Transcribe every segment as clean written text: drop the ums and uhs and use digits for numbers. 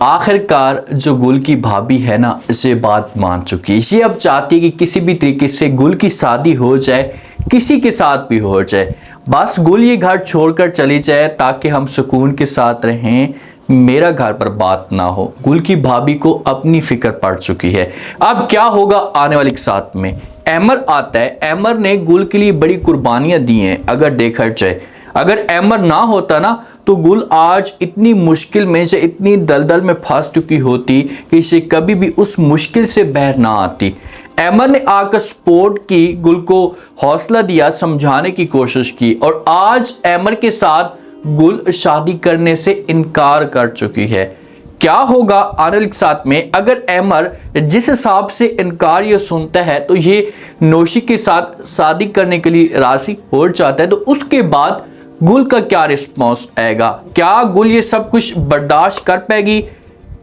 आखिरकार जो गुल की भाभी है ना, इसे बात मान चुकी है। ये अब चाहती है कि किसी भी तरीके से गुल की शादी हो जाए, किसी के साथ भी हो जाए, बस गुल ये घर छोड़कर चली जाए ताकि हम सुकून के साथ रहें, मेरा घर पर बात ना हो। गुल की भाभी को अपनी फिक्र पड़ चुकी है। अब क्या होगा आने वाले साथ में। अमर आता है, अमर ने गुल के लिए बड़ी कुर्बानियां दी हैं। अगर देखा जाए, अगर अमर ना होता ना तो गुल आज इतनी मुश्किल में से, इतनी दलदल में फंस चुकी होती कि इसे कभी भी उस मुश्किल से बाहर ना आती। अमर ने आकर सपोर्ट की, गुल को हौसला दिया, समझाने की कोशिश की, और आज अमर के साथ गुल शादी करने से इनकार कर चुकी है। क्या होगा आने वाले साथ में। अगर अमर जिस हिसाब से इनकार ये सुनता है तो ये नौशी के साथ शादी करने के लिए राजी हो जाता है, तो उसके बाद गुल का क्या रिस्पॉन्स आएगा। क्या गुल ये सब कुछ बर्दाश्त कर पाएगी?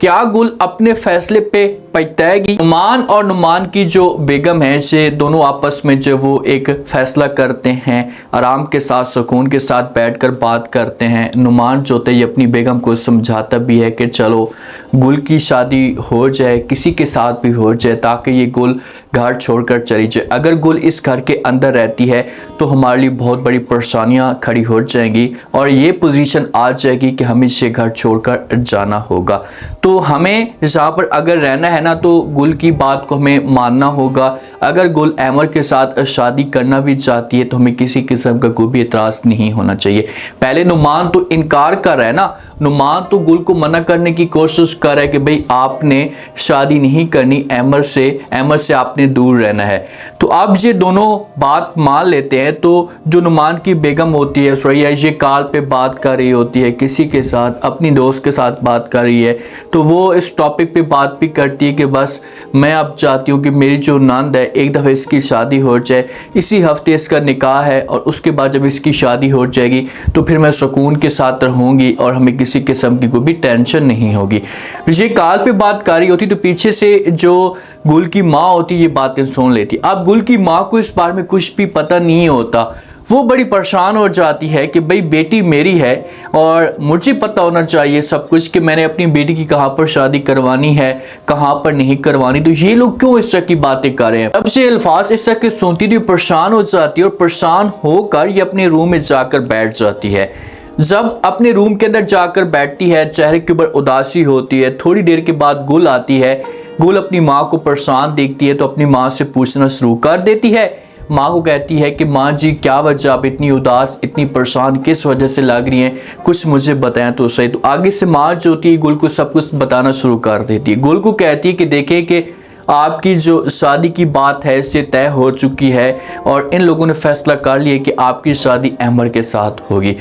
क्या गुल अपने फैसले पे पछताएगी? नुमान और नुमान की जो बेगम है, से दोनों आपस में जो वो एक फैसला करते हैं, आराम के साथ सुकून के साथ बैठकर बात करते हैं। नुमान जो होता है ये अपनी बेगम को समझाता भी है कि चलो गुल की शादी हो जाए, किसी के साथ भी हो जाए, ताकि ये गुल घर छोड़कर चली जाए। अगर गुल इस घर के अंदर रहती है तो हमारे लिए बहुत बड़ी परेशानियां खड़ी हो जाएंगी और ये पोजीशन आ जाएगी कि हमें इसे घर छोड़कर जाना होगा। तो हमें यहाँ पर अगर रहना है ना तो गुल की बात को हमें मानना होगा। अगर गुल अमर के साथ शादी करना भी चाहती है तो हमें किसी किस्म का कोई भी एतराज़ नहीं होना चाहिए। पहले नुमान तो इनकार कर रहा है ना, नुमान तो गुल को मना करने की कोशिश कर रहा है कि भाई आपने शादी नहीं करनी अमर से आपने दूर रहना है। तो अब ये दोनों बात मान लेते हैं तो जो नुमान की बेगम होती है सुरैया, ये कॉल पे बात कर रही होती है किसी के साथ, अपनी दोस्त के साथ बात कर रही है, तो वो इस टॉपिक पे बात भी करती है कि बस मैं अब चाहती हूँ कि मेरी जो नंद है एक दफ़ा इसकी शादी हो जाए, इसी हफ्ते इसका निकाह है और उसके बाद जब इसकी शादी हो जाएगी तो फिर मैं सुकून के साथ रहूँगी और हमें किसी किस्म की कोई भी टेंशन नहीं होगी। ये कॉल पे बात कर रही होती तो पीछे से जो गुल की माँ होती ये बातें सुन लेती। अब गुल की माँ को इस बारे में कुछ भी पता नहीं होता, वो बड़ी परेशान हो जाती है कि भाई बेटी मेरी है और मुझे पता होना चाहिए सब कुछ कि मैंने अपनी बेटी की कहाँ पर शादी करवानी है, कहाँ पर नहीं करवानी, तो ये लोग क्यों इस तरह की बातें कर रहे हैं। अब से अल्फाज इस तरह के सुनती थी, परेशान हो जाती है और परेशान होकर ये अपने रूम में जाकर बैठ जाती है। जब अपने रूम के अंदर जाकर बैठती है, चेहरे के ऊपर उदासी होती है। थोड़ी देर के बाद गुल आती है, गुल अपनी माँ को परेशान देखती है तो अपनी माँ से पूछना शुरू कर देती है। माँ को कहती है कि माँ जी क्या वजह, आप इतनी उदास, इतनी परेशान किस वजह से लग रही हैं, कुछ मुझे बताएं तो सही। तो आगे से माँ जो होती है गुल को सब कुछ बताना शुरू कर देती है। गुल को कहती है कि देखें कि आपकी जो शादी की बात है इससे तय हो चुकी है और इन लोगों ने फैसला कर लिया कि आपकी शादी अमर के साथ होगी।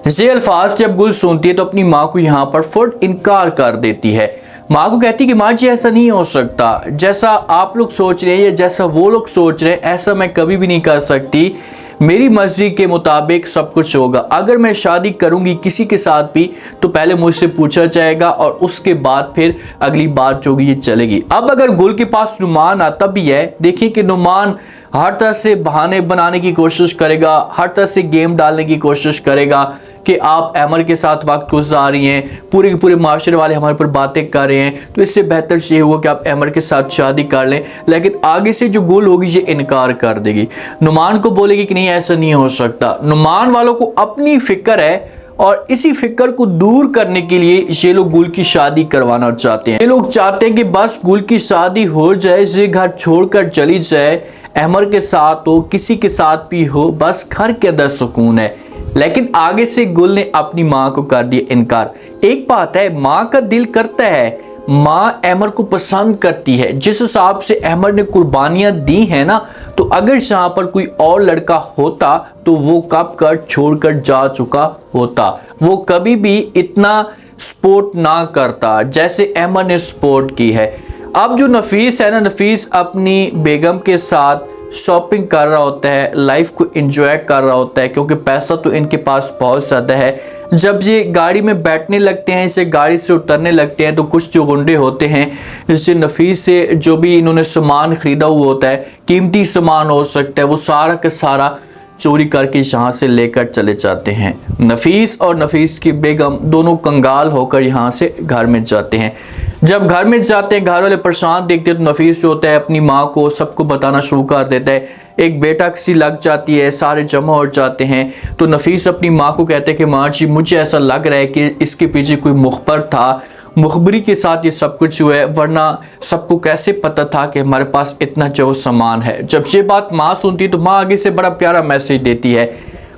ये अल्फाज जब गुल सुनती है तो अपनी माँ को यहाँ पर फौरन इनकार कर देती है। माँ को कहती कि माँ जी ऐसा नहीं हो सकता, जैसा आप लोग सोच रहे हैं या जैसा वो लोग सोच रहे हैं ऐसा मैं कभी भी नहीं कर सकती, मेरी मर्जी के मुताबिक सब कुछ होगा। अगर मैं शादी करूंगी किसी के साथ भी तो पहले मुझसे पूछा जाएगा और उसके बाद फिर अगली बात जो होगी ये चलेगी। अब अगर गुल के पास नुमान आता भी है, देखिए कि नुमान हर तरह से बहाने बनाने की कोशिश करेगा, हर तरह से गेम डालने की कोशिश करेगा कि आप अमर के साथ वक्त गुजार रही हैं, पूरे के पूरे माशरे वाले हमारे पर बातें कर रहे हैं, तो इससे बेहतर ये हुआ कि आप अमर के साथ शादी कर लें। लेकिन आगे से जो गुल होगी ये इनकार कर देगी, नुमान को बोलेगी कि नहीं ऐसा नहीं हो सकता। नुमान वालों को अपनी फिक्र है और इसी फिक्र को दूर करने के लिए ये लोग गुल की शादी करवाना चाहते हैं। ये लोग चाहते हैं कि बस गुल की शादी हो जाए, ये घर छोड़कर चली जाए, अमर के साथ हो, किसी के साथ भी हो, बस घर के अंदर सुकून है। लेकिन आगे से गुल ने अपनी माँ को कर दिया इनकार। एक बात है, माँ का दिल करता है, माँ अमर को पसंद करती है, जिस हिसाब से अमर ने कुर्बानियां दी हैं ना, तो अगर यहाँ पर कोई और लड़का होता तो वो कब कर छोड़कर जा चुका होता, वो कभी भी इतना सपोर्ट ना करता जैसे अमर ने सपोर्ट की है। अब जो नफीस है ना, नफीस अपनी बेगम के साथ शॉपिंग कर रहा होता है, लाइफ को एंजॉय कर रहा होता है, क्योंकि पैसा तो इनके पास बहुत ज़्यादा है। जब ये गाड़ी में बैठने लगते हैं, इसे गाड़ी से उतरने लगते हैं, तो कुछ जो गुंडे होते हैं इससे नफीस से जो भी इन्होंने सामान ख़रीदा हुआ होता है, कीमती सामान हो सकता है, वो सारा का सारा चोरी करके यहाँ से लेकर चले जाते हैं। नफीस और नफीस की बेगम दोनों कंगाल होकर यहाँ से घर में जाते हैं। जब घर में जाते हैं, घर वाले परेशान देखते हैं तो नफीस जो होता है अपनी माँ को सबको बताना शुरू कर देता है। एक बेटा किसी लग जाती है, सारे जमा हो जाते हैं, तो नफीस अपनी माँ को कहते हैं कि माँ जी मुझे ऐसा लग रहा है कि इसके पीछे कोई मुखबर था, मुखबरी के साथ ये सब कुछ हुआ है, वरना सबको कैसे पता था कि हमारे पास इतना जो सामान है। जब ये बात माँ सुनती तो माँ आगे से बड़ा प्यारा मैसेज देती है।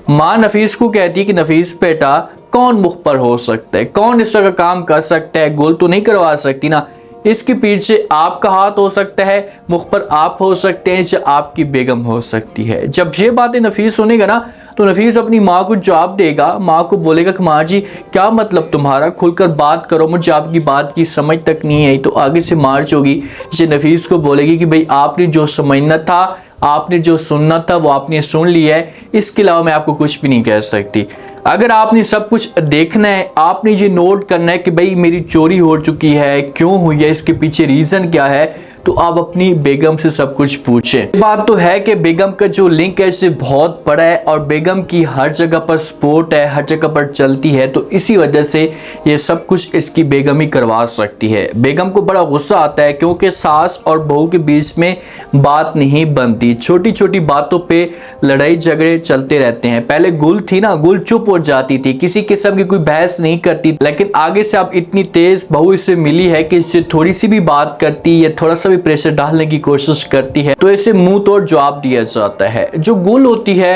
माँ नफीस को कहती है कि नफीस बेटा कौन मुखबर हो सकता है, कौन इस तरह का काम कर सकता है, गोल तो नहीं करवा सकती ना, इसके पीछे आपका हाथ हो सकता है, मुखबर आप हो सकते हैं या आपकी बेगम हो सकती है। जब ये बातें नफीस सुनेगा ना तो नफीस अपनी माँ को जवाब देगा, माँ को बोलेगा कि माँ जी क्या मतलब तुम्हारा, खुलकर बात करो, मुझे आपकी बात की समझ तक नहीं आई। तो आगे से मार्च होगी, ये नफीस को बोलेगी कि भाई आपने जो समझना था, आपने जो सुनना था वो आपने सुन लिया है, इसके अलावा मैं आपको कुछ भी नहीं कह सकती। अगर आपने सब कुछ देखना है, आपने ये नोट करना है कि भाई मेरी चोरी हो चुकी है, क्यों हुई है, इसके पीछे रीज़न क्या है, तो आप अपनी बेगम से सब कुछ पूछें। बात तो है कि बेगम का जो लिंक है इससे बहुत बड़ा है और बेगम की हर जगह पर सपोर्ट है, हर जगह पर चलती है, तो इसी वजह से ये सब कुछ इसकी बेगम ही करवा सकती है। बेगम को बड़ा गुस्सा आता है क्योंकि सास और बहू के बीच में बात नहीं बनती, छोटी छोटी बातों पे लड़ाई झगड़े चलते रहते हैं। पहले गुल थी ना, गुल चुप हो जाती थी, किसी किस्म की कोई बहस नहीं करती, लेकिन आगे से अब इतनी तेज बहू इससे मिली है कि इससे थोड़ी सी भी बात करती या थोड़ा सा प्रेशर डालने की कोशिश करती है तो इसे मुंह तोड़ जवाब दिया जाता है। जो गुल होती है,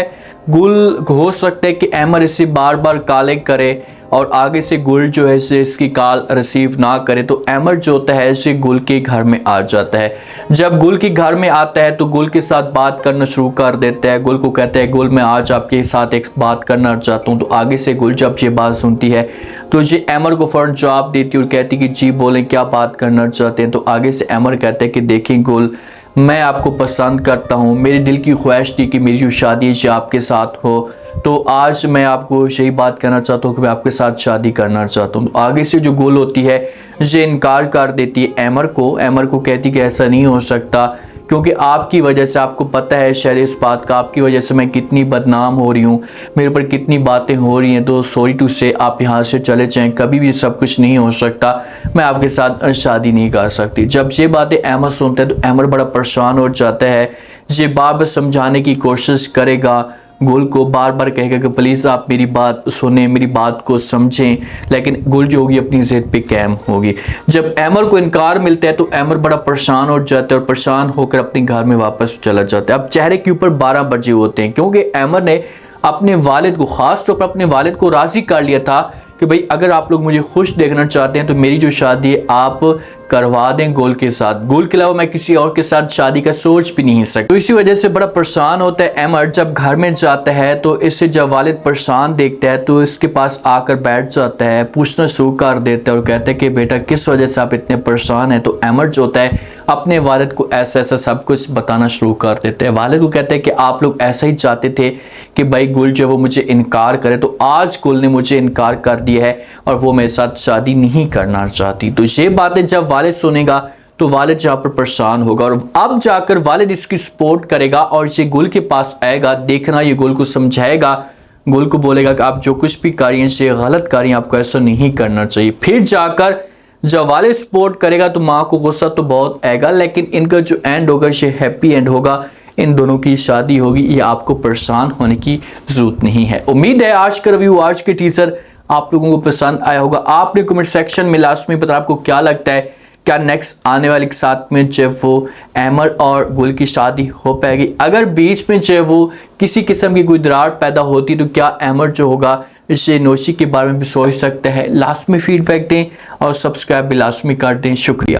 गुल हो सकता है कि अमर इसे बार बार कॉलिंग करे और आगे से गुल जो है इसे इसकी कॉल रिसीव ना करे, तो अमर जो होता है इसे गुल के घर में आ जाता है। जब गुल के घर में आता है तो गुल के साथ बात करना शुरू कर देता है। गुल को कहता है गुल मैं आज आपके साथ एक बात करना चाहता हूँ। तो आगे से गुल जब ये बात सुनती है तो ये अमर को फौरन जवाब देती है और कहती कि जी बोलें क्या बात करना चाहते हैं। तो आगे से अमर कहता है कि देखें गुल, मैं आपको पसंद करता हूँ, मेरी दिल की ख्वाहिश थी कि मेरी जो शादी है आपके साथ हो, तो आज मैं आपको यही बात करना चाहता हूँ कि मैं आपके साथ शादी करना चाहता हूँ। आगे से जो गुल होती है ये इनकार कर देती है अमर को कहती कि ऐसा नहीं हो सकता, क्योंकि आपकी वजह से, आपको पता है शैल इस बात का, आपकी वजह से मैं कितनी बदनाम हो रही हूँ, मेरे ऊपर कितनी बातें हो रही हैं, तो सॉरी टू से आप यहाँ से चले जाएं, कभी भी सब कुछ नहीं हो सकता, मैं आपके साथ शादी नहीं कर सकती। जब ये बातें अमर सुनता है तो अमर बड़ा परेशान हो जाता है। ये बार समझाने की कोशिश करेगा, गुल को बार बार कहेगा कि प्लीज़ आप मेरी बात सुने, मेरी बात को समझें, लेकिन गुल जो होगी अपनी जिद पे कायम होगी। जब अमर को इनकार मिलता है तो अमर बड़ा परेशान हो जाता है और परेशान होकर अपने घर में वापस चला जाता है। अब चेहरे के ऊपर 12 बजे होते हैं क्योंकि अमर ने अपने वालिद को, खास तौर पर अपने वालिद को राज़ी कर लिया था कि भाई अगर आप लोग मुझे खुश देखना चाहते हैं तो मेरी जो शादी है आप करवा दें गुल के साथ, गुल के अलावा मैं किसी और के साथ शादी का सोच भी नहीं सकता। तो इसी वजह से बड़ा परेशान होता है अमर। जब घर में जाता है तो इसे जब वालिद परेशान देखता है तो इसके पास आकर बैठ जाता है, पूछना शुरू कर देता है और कहता है कि बेटा किस वजह से आप इतने परेशान हैं। तो अमर जो होता है अपने वालिद को ऐसा ऐसा सब कुछ बताना शुरू कर देते हैं। वालिद को कहते हैं कि आप लोग ऐसा ही चाहते थे कि भाई गुल जो वो मुझे इनकार करे, तो आज गुल ने मुझे इनकार कर दिया है और वो मेरे साथ शादी नहीं करना चाहती। तो ये बातें जब वालिद सुनेगा तो वालिद यहाँ पर परेशान होगा और अब जाकर वालिद इसकी सपोर्ट करेगा और ये गुल के पास आएगा। देखना ये गुल को समझाएगा, गुल को बोलेगा कि आप जो कुछ भी कर रही हैं ये गलत कर रही हैं, आपको ऐसा नहीं करना चाहिए। फिर जाकर जब वालिद सपोर्ट करेगा तो माँ को गुस्सा तो बहुत आएगा, लेकिन इनका जो एंड होगा ये हैप्पी एंड होगा, इन दोनों की शादी होगी। ये आपको परेशान होने की जरूरत नहीं है। उम्मीद है आज का रिव्यू, आज के टीजर आप लोगों को पसंद आया होगा। आपने कमेंट सेक्शन में लास्ट में बताया आपको क्या लगता है, क्या नेक्स्ट आने वाले के साथ में जो वो अमर और गुल की शादी हो पाएगी। अगर बीच में जो वो किसी किस्म की कोई दरार पैदा होती तो क्या अमर जो होगा इसे नौशी के बारे में भी सोच सकते हैं। लास्ट में फीडबैक दें और सब्सक्राइब भी लास्ट में कर दें। शुक्रिया।